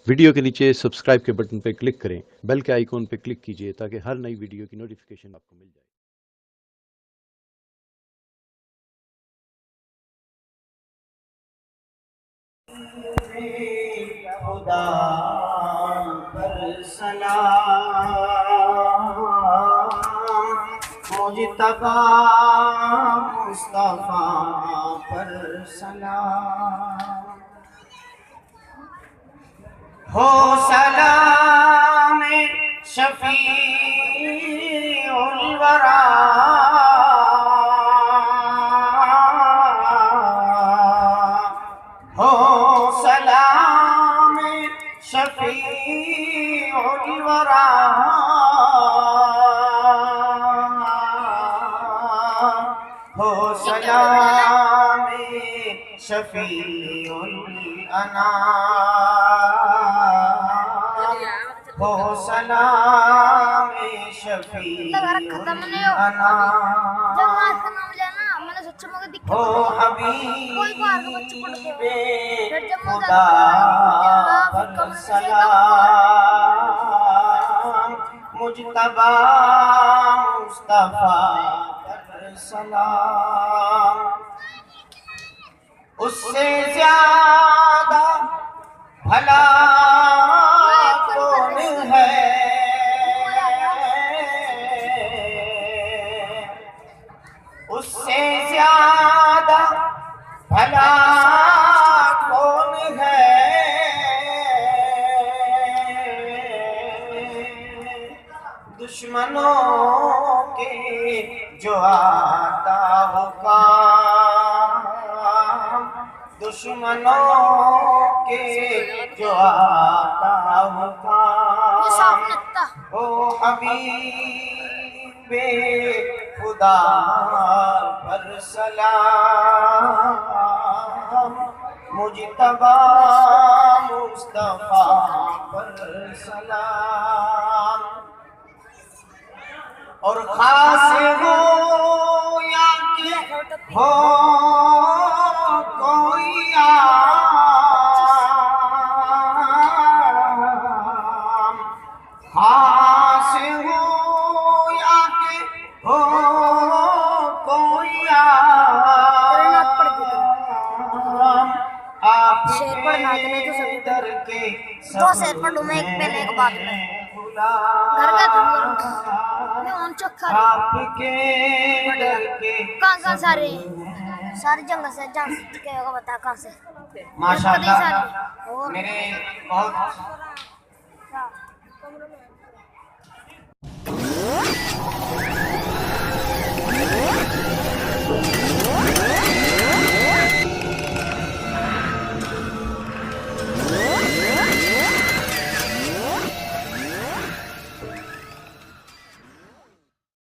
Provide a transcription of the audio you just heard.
Video के नीचे subscribe के बटन पर क्लिक करें, बेल के आइकॉन पर क्लिक कीजिए ताकि हर नई वीडियो की नोटिफिकेशन आपको मिल जाए। खुदा पर सलाम, मुजतबा मुस्तफा पर सलाम, हो सलाम शफीउल वरा, हो सलाम शफीउल वरा, हो सलाम शफीउल अनाम, हो सलाम शफीउल अनाम, हो हबीबे खुदा पर सलाम, मुजतबा मुस्तफा पर सलाम, उससे ज्यादा भला कौन है, उससे ज्यादा भला कौन है, दुश्मनों के जो आता हो काम, दुश्मनों के जो आता हो काम, ओ हबीबे खुदा पर सलाम, मुजतबा मुस्तफा पर सलाम, और खास हो या कि हो कोई आम, खास हो या कि हो कोई आम, आपके दर के दो शेर पढ़ू मैं एक पहले एक बात में घर का था मैं उन चक्कर आपके दर के कहाँ सारे सारी जंगल से जान के होगा बता कहाँ से माशाल्लाह मेरे बहुत